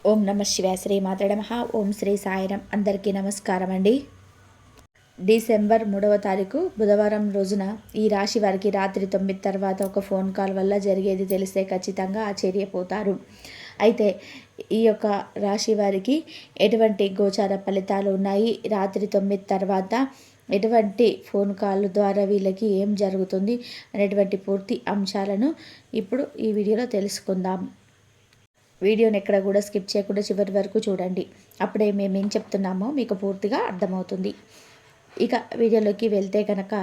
ఓం నమ శివాయ. శ్రీ మాత్రే నమః. ఓం శ్రీ సాయిరాం. అందరికీ నమస్కారం అండి. డిసెంబర్ 3వ తారీఖు బుధవారం రోజున ఈ రాశి వారికి రాత్రి 9 తర్వాత ఒక ఫోన్ కాల్ వల్ల జరిగేది తెలిస్తే ఖచ్చితంగా ఆశ్చర్యపోతారు. అయితే ఈ యొక్క రాశి వారికి ఎటువంటి గోచార ఫలితాలు ఉన్నాయి, రాత్రి 9 తర్వాత ఎటువంటి ఫోన్ కాల్ ద్వారా వీళ్ళకి ఏం జరుగుతుంది అనేటువంటి పూర్తి అంశాలను ఇప్పుడు ఈ వీడియోలో తెలుసుకుందాం. వీడియోని ఎక్కడ కూడా స్కిప్ చేయకుండా చివరి వరకు చూడండి. అప్పుడే మేమేం చెప్తున్నామో మీకు పూర్తిగా అర్థమవుతుంది. ఇక వీడియోలోకి వెళ్తే కనుక,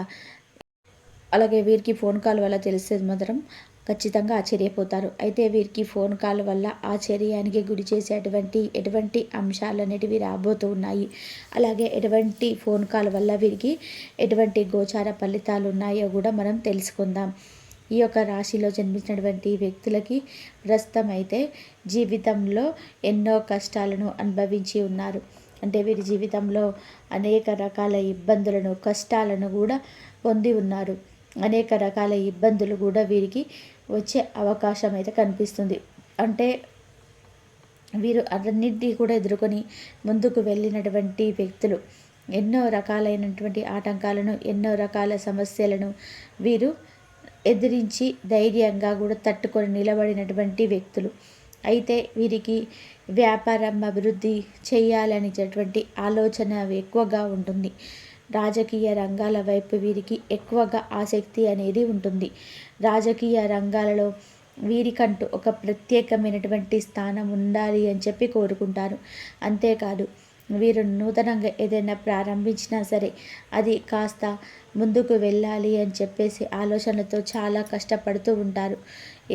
అలాగే వీరికి ఫోన్ కాల్ వల్ల తెలిసేది మాత్రం ఖచ్చితంగా ఆశ్చర్యపోతారు. అయితే వీరికి ఫోన్ కాల్ వల్ల ఆశ్చర్యానికి గురి చేసేటువంటి ఎటువంటి అంశాలు అనేటివి రాబోతూ ఉన్నాయి. అలాగే ఎటువంటి ఫోన్ కాల్ వల్ల వీరికి ఎటువంటి గోచార ఫలితాలు ఉన్నాయో కూడా మనం తెలుసుకుందాం. ఈ యొక్క రాశిలో జన్మించినటువంటి వ్యక్తులకి ప్రస్తుతం అయితే జీవితంలో ఎన్నో కష్టాలను అనుభవించి ఉన్నారు. అంటే వీరి జీవితంలో అనేక రకాల ఇబ్బందులను, కష్టాలను కూడా పొంది ఉన్నారు. అనేక రకాల ఇబ్బందులు కూడా వీరికి వచ్చే అవకాశం అయితే కనిపిస్తుంది. అంటే వీరు అన్నింటినీ కూడా ఎదుర్కొని ముందుకు వెళ్ళినటువంటి వ్యక్తులు. ఎన్నో రకాలైనటువంటి ఆటంకాలను, ఎన్నో రకాల సమస్యలను వీరు ఎదిరించి ధైర్యంగా కూడా తట్టుకొని నిలబడినటువంటి వ్యక్తులు. అయితే వీరికి వ్యాపారం అభివృద్ధి చేయాలనేటటువంటి ఆలోచన ఎక్కువగా ఉంటుంది. రాజకీయ రంగాల వైపు వీరికి ఎక్కువగా ఆసక్తి అనేది ఉంటుంది. రాజకీయ రంగాలలో వీరికంటూ ఒక ప్రత్యేకమైనటువంటి స్థానం ఉండాలి అని చెప్పి కోరుకుంటారు. అంతేకాదు, వీరు నూతనంగా ఏదైనా ప్రారంభించినా సరే అది కాస్త ముందుకు వెళ్ళాలి అని చెప్పేసి ఆలోచనలతో చాలా కష్టపడుతూ ఉంటారు.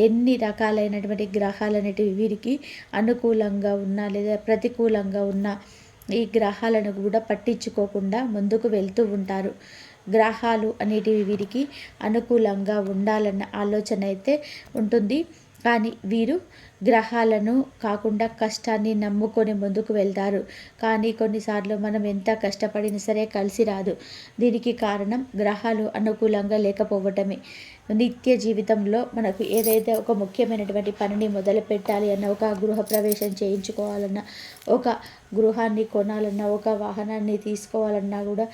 ఎన్ని రకాలైనటువంటి గ్రహాలు అనేటివి వీరికి అనుకూలంగా ఉన్నా లేదా ప్రతికూలంగా ఉన్నా ఈ గ్రహాలను కూడా పట్టించుకోకుండా ముందుకు వెళ్తూ ఉంటారు. గ్రహాలు అనేటివి వీరికి అనుకూలంగా ఉండాలన్న ఆలోచన అయితే ఉంటుంది. కానీ వీరు గ్రహాలను కాకుండా కష్టాన్ని నమ్ముకొని ముందుకు వెళ్తారు. కానీ కొన్నిసార్లు మనం ఎంత కష్టపడినా సరే కలిసి రాదు. దీనికి కారణం గ్రహాలు అనుకూలంగా లేకపోవటమే. నిత్య జీవితంలో మనకు ఏదైతే ఒక ముఖ్యమైనటువంటి పనిని మొదలు పెట్టాలి అన్న, ఒక గృహప్రవేశం చేయించుకోవాలన్నా, ఒక గృహాన్ని కొనాలన్నా, ఒక వాహనాన్ని తీసుకోవాలన్నా కూడా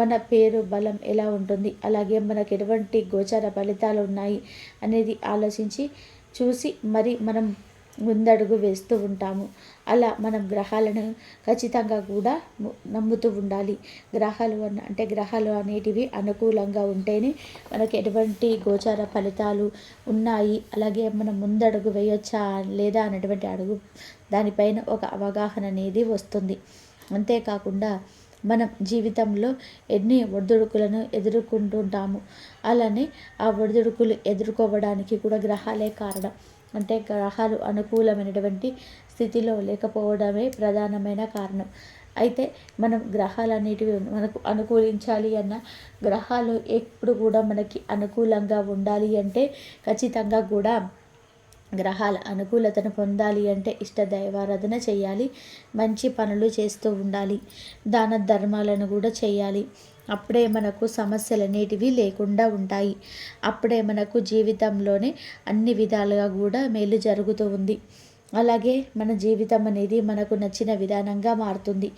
మన పేరు బలం ఎలా ఉంటుంది, అలాగే మనకు ఎటువంటి గోచార ఫలితాలు ఉన్నాయి అనేది ఆలోచించి చూసి మరి మనం ముందడుగు వేస్తూ ఉంటాము. అలా మనం గ్రహాలను ఖచ్చితంగా కూడా నమ్ముతూ ఉండాలి. గ్రహాలు అనేటివి అనుకూలంగా ఉంటేనే మనకు ఎటువంటి గోచార ఫలితాలు ఉన్నాయి, అలాగే మనం ముందడుగు వేయొచ్చా లేదా అనేటువంటి దానిపైన ఒక అవగాహన అనేది వస్తుంది. అంతేకాకుండా మనం జీవితంలో ఎన్ని ఒడిదుడుకులను ఎదుర్కొంటుంటాము. అలానే ఆ ఒడిదుడుకులు ఎదుర్కోవడానికి కూడా గ్రహాలే కారణం. అంటే గ్రహాలు అనుకూలమైనటువంటి స్థితిలో లేకపోవడమే ప్రధానమైన కారణం. అయితే మనం గ్రహాలు అనేటివి మనకు అనుకూలించాలి అన్న, గ్రహాలు ఎప్పుడు కూడా మనకి అనుకూలంగా ఉండాలి అంటే ఖచ్చితంగా కూడా గ్రహాల అనుకూలతను పొందాలి అంటే ఇష్ట దైవారాధన చేయాలి, మంచి పనులు చేస్తూ ఉండాలి, దాన ధర్మాలను కూడా చేయాలి. అప్పుడే మనకు సమస్యలు అనేటివి లేకుండా ఉంటాయి. అప్పుడే మనకు జీవితంలోనే అన్ని విధాలుగా కూడా మేలు జరుగుతూ ఉంది. అలాగే మన జీవితం అనేది మనకు నచ్చిన విధానంగా మారుతుంది.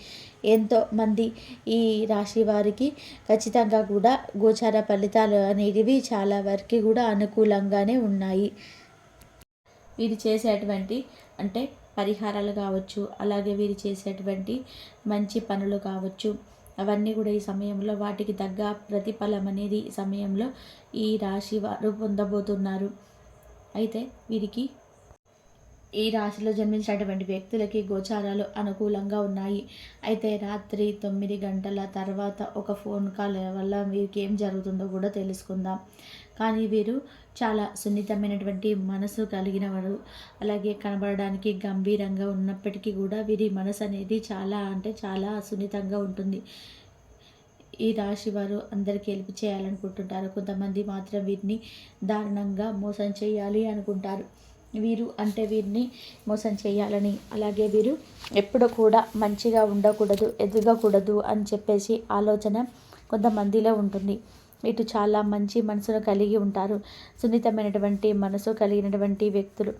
ఎంతోమంది ఈ రాశి వారికి ఖచ్చితంగా కూడా గోచార ఫలితాలు అనేటివి చాలా వరకు కూడా అనుకూలంగానే ఉన్నాయి. వీరు చేసేటువంటి అంటే పరిహారాలు కావచ్చు, అలాగే వీరు చేసేటువంటి మంచి పనులు కావచ్చు, అవన్నీ కూడా ఈ సమయంలో వాటికి తగ్గ ప్రతిఫలం అనేది ఈ సమయంలో ఈ రాశి వారు పొందబోతున్నారు. అయితే వీరికి ఈ రాశిలో జన్మించినటువంటి వ్యక్తులకి గోచారాలు అనుకూలంగా ఉన్నాయి. అయితే రాత్రి 9 గంటల తర్వాత ఒక ఫోన్ కాల్ వల్ల వీరికి ఏం జరుగుతుందో కూడా తెలుసుకుందాం. కానీ వీరు చాలా సున్నితమైనటువంటి మనసు కలిగిన వారు. అలాగే కనబడడానికి గంభీరంగా ఉన్నప్పటికీ కూడా వీరి మనసు అనేది చాలా సున్నితంగా ఉంటుంది. ఈ రాశి వారు అందరికీ హెల్ప్ చేయాలనుకుంటుంటారు. కొంతమంది మాత్రం వీరిని దారుణంగా మోసం చేయాలి అనుకుంటారు. వీరిని మోసం చేయాలని, అలాగే వీరు ఎప్పుడు కూడా మంచిగా ఉండకూడదు, ఎదగకూడదు అని చెప్పేసి ఆలోచన కొంతమందిలో ఉంటుంది. ఇటు చాలా మంచి మనసును కలిగి ఉంటారు. సున్నితమైనటువంటి మనసు కలిగినటువంటి వ్యక్తులు.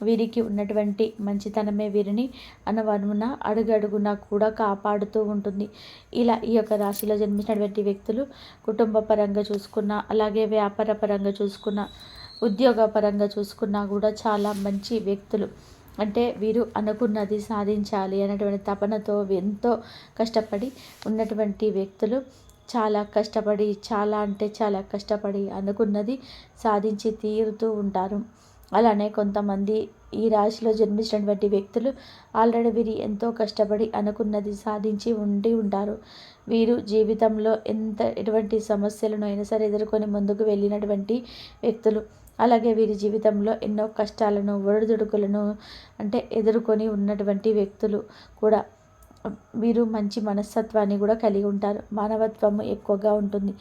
వీరికి ఉన్నటువంటి మంచితనమే వీరిని అనువనున అడుగడుగునా కూడా కాపాడుతూ ఉంటుంది. ఇలా ఈ యొక్క రాశిలో జన్మించినటువంటి వ్యక్తులు కుటుంబ పరంగా చూసుకున్న, అలాగే వ్యాపార పరంగా చూసుకున్న, ఉద్యోగ పరంగా చూసుకున్నా కూడా చాలా మంచి వ్యక్తులు. అంటే వీరు అనుకున్నది సాధించాలి అనేటువంటి తపనతో ఎంతో కష్టపడి ఉన్నటువంటి వ్యక్తులు. చాలా కష్టపడి, చాలా అంటే చాలా కష్టపడి అనుకున్నది సాధించి తీరుతూ ఉంటారు. అలానే కొంతమంది ఈ రాశిలో జన్మించినటువంటి వ్యక్తులు ఆల్రెడీ వీరు ఎంతో కష్టపడి అనుకున్నది సాధించి ఉంటారు. వీరు జీవితంలో ఎటువంటి సమస్యలను అయినా సరే ఎదుర్కొని ముందుకు వెళ్ళినటువంటి వ్యక్తులు. అలాగే వీరి జీవితంలో ఎన్నో కష్టాలను, ఒడిదుడుకులను ఎదుర్కొని ఉన్నటువంటి వ్యక్తులు కూడా. వీరు మంచి మనస్తత్వాన్ని కూడా కలిగి ఉంటారు. మానవత్వం ఎక్కువగా ఉంటుంది.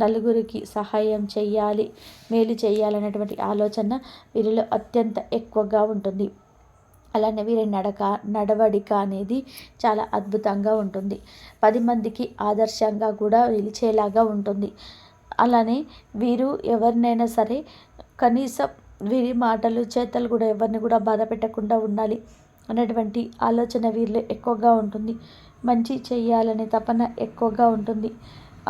నలుగురికి సహాయం చెయ్యాలి, మేలు చేయాలనేటువంటి ఆలోచన వీరిలో అత్యంత ఎక్కువగా ఉంటుంది. అలానే వీరి నడవడిక అనేది చాలా అద్భుతంగా ఉంటుంది. 10 మందికి ఆదర్శంగా కూడా నిలిచేలాగా ఉంటుంది. అలానే వీరు ఎవరినైనా సరే కనీసం వీరి మాటలు, చేతలు కూడా ఎవరిని కూడా బాధ పెట్టకుండా ఉండాలి అనేటువంటి ఆలోచన వీరిలో ఎక్కువగా ఉంటుంది. మంచి చేయాలనే తపన ఎక్కువగా ఉంటుంది.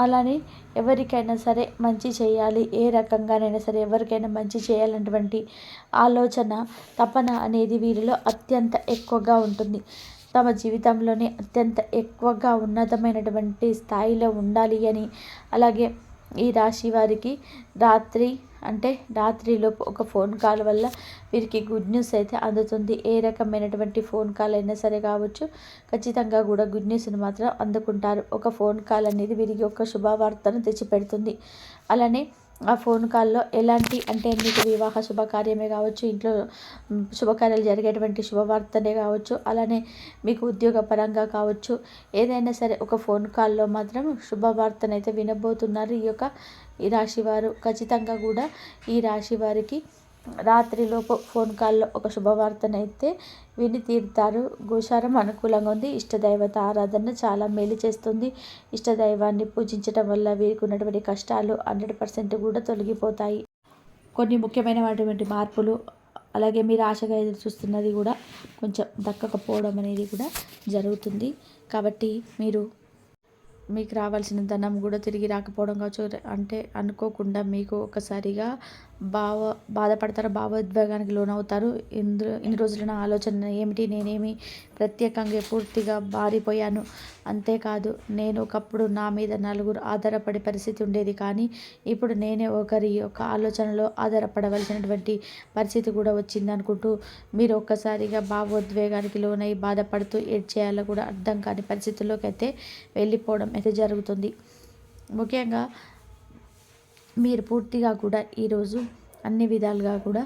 అలానే ఎవరికైనా సరే మంచి చేయాలి, ఏ రకంగానైనా సరే ఎవరికైనా మంచి చేయాలన్నటువంటి ఆలోచన, తపన అనేది వీరిలో అత్యంత ఎక్కువగా ఉంటుంది. తమ జీవితంలోనే అత్యంత ఎక్కువగా ఉన్నతమైనటువంటి స్థాయిలో ఉండాలి అని. అలాగే ఈ రాశి వారికి రాత్రిలోపు ఒక ఫోన్ కాల్ వల్ల వీరికి గుడ్ న్యూస్ అయితే అందుతుంది. ఏ రకమైనటువంటి ఫోన్ కాల్ అయినా సరే కావచ్చు, ఖచ్చితంగా కూడా గుడ్ న్యూస్ని మాత్రం అందుకుంటారు. ఒక ఫోన్ కాల్ అనేది వీరికి ఒక శుభవార్తను తెచ్చిపెడుతుంది. అలానే ఆ ఫోన్ కాల్లో ఎలాంటి మీకు వివాహ శుభకార్యమే కావచ్చు, ఇంట్లో శుభకార్యాలు జరిగేటువంటి శుభవార్తనే కావచ్చు, అలానే మీకు ఉద్యోగ పరంగా కావచ్చు, ఏదైనా సరే ఒక ఫోన్ కాల్లో మాత్రం శుభవార్తనైతే వినబోతున్నారు ఈ రాశివారు. ఖచ్చితంగా కూడా ఈ రాశి వారికి రాత్రిలోపు ఫోన్ కాల్లో ఒక శుభవార్తనైతే విని తీరుతారు. గోచారం అనుకూలంగా ఉంది. ఇష్టదైవత ఆరాధన చాలా మేలు చేస్తుంది. ఇష్టదైవాన్ని పూజించడం వల్ల వీరికి ఉన్నటువంటి కష్టాలు 100% కూడా తొలగిపోతాయి. కొన్ని ముఖ్యమైనటువంటి మార్పులు, అలాగే మీరు ఆశగా ఎదురు చూస్తున్నది కూడా కొంచెం దక్కకపోవడం అనేది కూడా జరుగుతుంది. కాబట్టి మీకు రావాల్సిన ధనం కూడా తిరిగి రాకపోవడం కావచ్చు, అనుకోకుండా మీకు ఒకసారిగా బాధపడతారు, భావోద్వేగానికి లోనవుతారు. ఇన్ని రోజుల నా ఆలోచన ఏమిటి, నేనేమి ప్రత్యేకంగా పూర్తిగా మారిపోయాను, అంతేకాదు నేను ఒకప్పుడు నా మీద నలుగురు ఆధారపడే పరిస్థితి ఉండేది, కానీ ఇప్పుడు నేనే ఒకరి యొక్క ఆలోచనలో ఆధారపడవలసినటువంటి పరిస్థితి కూడా వచ్చింది అనుకుంటూ మీరు ఒక్కసారిగా భావోద్వేగానికి లోనై బాధపడుతూ ఏడ్చేయాలో కూడా అర్థం కాని పరిస్థితుల్లోకి అయితే వెళ్ళిపోవడం అయితే జరుగుతుంది. ముఖ్యంగా మీరు పూర్తిగా కూడా ఈరోజు అన్ని విధాలుగా కూడా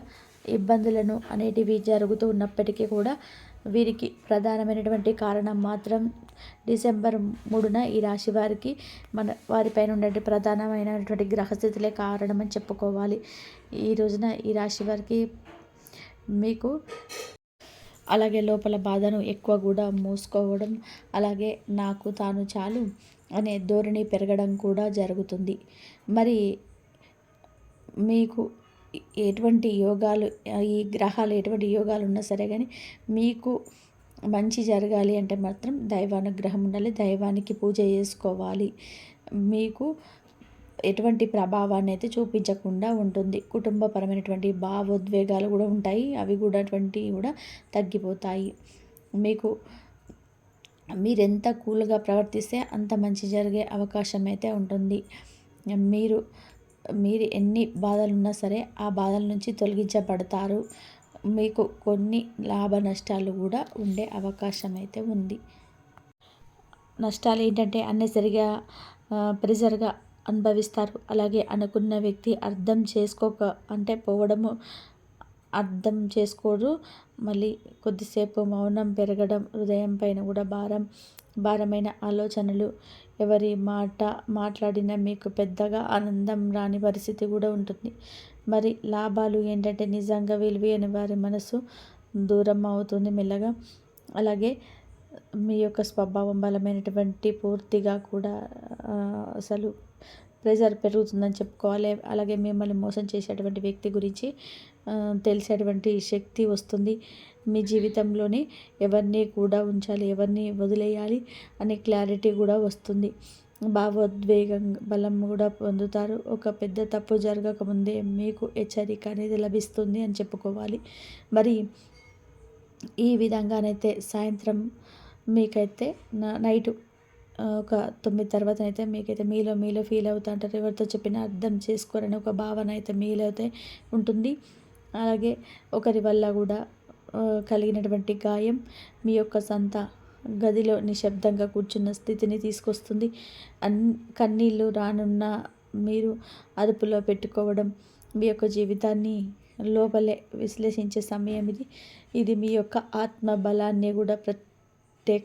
ఇబ్బందులను అనేటివి జరుగుతూ ఉన్నప్పటికీ కూడా వీరికి ప్రధానమైనటువంటి కారణం మాత్రం డిసెంబర్ 3న ఈ రాశి వారికి వారిపైన ఉన్నటువంటి ప్రధానమైనటువంటి గ్రహస్థితులే కారణమని చెప్పుకోవాలి. ఈ రోజున ఈ రాశి వారికి మీకు అలాగే లోపల బాధను ఎక్కువ కూడా మోసుకోవడం, అలాగే నాకు తాను చాలు అనే ధోరణి పెరగడం కూడా జరుగుతుంది. మరి మీకు ఎటువంటి యోగాలు, ఈ గ్రహాలు ఎటువంటి యోగాలు ఉన్నా సరే కానీ మీకు మంచి జరగాలి అంటే మాత్రం దైవానుగ్రహం ఉండాలి, దైవానికి పూజ చేసుకోవాలి. మీకు ఎటువంటి ప్రభావాన్ని అయితే చూపించకుండా ఉంటుంది. కుటుంబపరమైనటువంటి భావోద్వేగాలు కూడా ఉంటాయి, అవి కూడా తగ్గిపోతాయి. మీరెంత కూల్గా ప్రవర్తిస్తే అంత మంచి జరిగే అవకాశం అయితే ఉంటుంది. మీరు ఎన్ని బాధలున్నా సరే ఆ బాధల నుంచి తొలగించబడతారు. మీకు కొన్ని లాభ నష్టాలు కూడా ఉండే అవకాశం అయితే ఉంది. నష్టాలు ఏంటంటే అన్నెసరిగా ప్రెజర్గా అనుభవిస్తారు. అలాగే అనుకున్న వ్యక్తి అర్థం చేసుకోరు. మళ్ళీ కొద్దిసేపు మౌనం పెరగడం, హృదయం పైన కూడా భారమైన ఆలోచనలు, ఎవరి మాట్లాడినా మీకు పెద్దగా ఆనందం రాని పరిస్థితి కూడా ఉంటుంది. మరి లాభాలు ఏంటంటే నిజంగా విలువైన వారి మనసు దూరం అవుతుంది మెల్లగా. అలాగే మీ యొక్క స్వభావం బలమైనటువంటి పూర్తిగా కూడా అసలు ప్రెజర్ పెరుగుతుందని చెప్పుకోవాలి. అలాగే మిమ్మల్ని మోసం చేసేటువంటి వ్యక్తి గురించి తెలిసేటువంటి శక్తి వస్తుంది. మీ జీవితంలోనే ఎవరిని కూడా ఉంచాలి, ఎవరిని వదిలేయాలి అనే క్లారిటీ కూడా వస్తుంది. భావోద్వేగం బలం కూడా పొందుతారు. ఒక పెద్ద తప్పు జరగకముందే మీకు హెచ్చరిక అనేది లభిస్తుంది అని చెప్పుకోవాలి. మరి ఈ విధంగానైతే సాయంత్రం మీకైతే నైటు ఒక 9 తర్వాతనైతే మీకైతే మీలో ఫీల్ అవుతా అంటారు. ఎవరితో చెప్పినా అర్థం చేసుకోరని ఒక భావన అయితే మీలో అయితే ఉంటుంది. అలాగే ఒకరి వల్ల కూడా కలిగినటువంటి గాయం మీ యొక్క సొంత గదిలో నిశ్శబ్దంగా కూర్చున్న స్థితిని తీసుకొస్తుంది. కన్నీళ్ళు రానున్న మీరు అదుపులో పెట్టుకోవడం, మీ యొక్క జీవితాన్ని లోపలే విశ్లేషించే సమయం ఇది. ఇది మీ యొక్క ఆత్మ బలాన్ని కూడా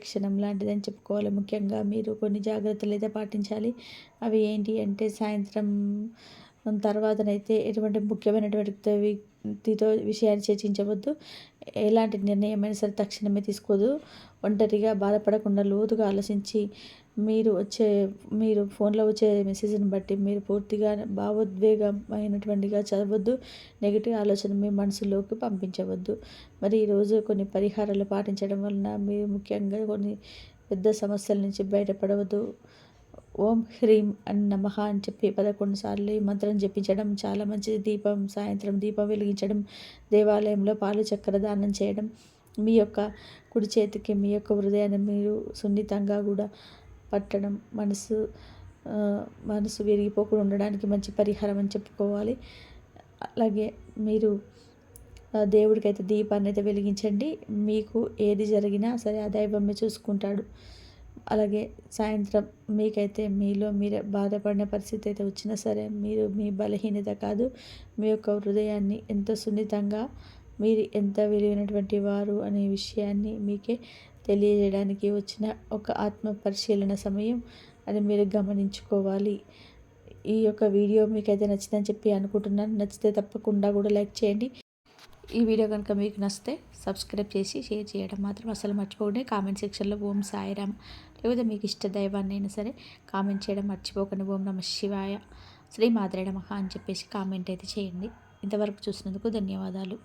క్షణం లాంటిదని చెప్పుకోవాలి. ముఖ్యంగా మీరు కొన్ని జాగ్రత్తలు అయితే పాటించాలి. అవి ఏంటి అంటే సాయంత్రం తర్వాతనైతే ఎటువంటి ముఖ్యమైనటువంటి వ్యక్తితో విషయాన్ని చర్చించవద్దు. ఎలాంటి నిర్ణయమైనా సరే తక్షణమే తీసుకోదు. ఒంటరిగా బాధపడకుండా లోతుగా ఆలోచించి మీరు ఫోన్లో వచ్చే మెసేజ్ని బట్టి మీరు పూర్తిగా భావోద్వేగమైనటువంటిగా చదవద్దు. నెగిటివ్ ఆలోచన మీ మనసులోకి పంపించవద్దు. మరి ఈరోజు కొన్ని పరిహారాలు పాటించడం వలన మీరు ముఖ్యంగా కొన్ని పెద్ద సమస్యల నుంచి బయటపడవద్దు. ఓం హ్రీం అని నమః అని చెప్పి 11 సార్లు ఈ మంత్రం జపించడం చాలా మంచిది. సాయంత్రం దీపం వెలిగించడం, దేవాలయంలో పాలు చక్కెర దానం చేయడం, మీ యొక్క కుడి చేతికి మీ యొక్క హృదయాన్ని మీరు సున్నితంగా కూడా పట్టడం మనసు విరిగిపోకుండా ఉండడానికి మంచి పరిహారం అని చెప్పుకోవాలి. అలాగే మీరు దేవుడికైతే దీపాన్ని అయితే వెలిగించండి. మీకు ఏది జరిగినా సరే ఆ దైవమే చూసుకుంటాడు. అలాగే సాయంత్రం మీకైతే మీలో మీరే బాధపడిన పరిస్థితి అయితే వచ్చినా సరే మీరు మీ బలహీనత కాదు, మీ యొక్క హృదయాన్ని ఎంతో సున్నితంగా మీరు ఎంత విలువైనటువంటి వారు అనే విషయాన్ని మీకే తెలియజేయడానికి వచ్చిన ఒక ఆత్మ పరిశీలన సమయం అని మీరు గమనించుకోవాలి. ఈ యొక్క వీడియో మీకైతే నచ్చిందని చెప్పి అనుకుంటున్నాను. నచ్చితే తప్పకుండా కూడా లైక్ చేయండి. ఈ వీడియో కనుక మీకు నచ్చితే సబ్స్క్రైబ్ చేసి షేర్ చేయడం మాత్రం అసలు మర్చిపోకండి. కామెంట్ సెక్షన్లో ఓం సాయిరామ్ లేకపోతే మీకు ఇష్ట దైవాన్ని అయినా సరే కామెంట్ చేయడం మర్చిపోకండి. ఓం నమః శివాయ, శ్రీ మాత్రే నమః అని చెప్పేసి కామెంట్ అయితే చేయండి. ఇంతవరకు చూసినందుకు ధన్యవాదాలు.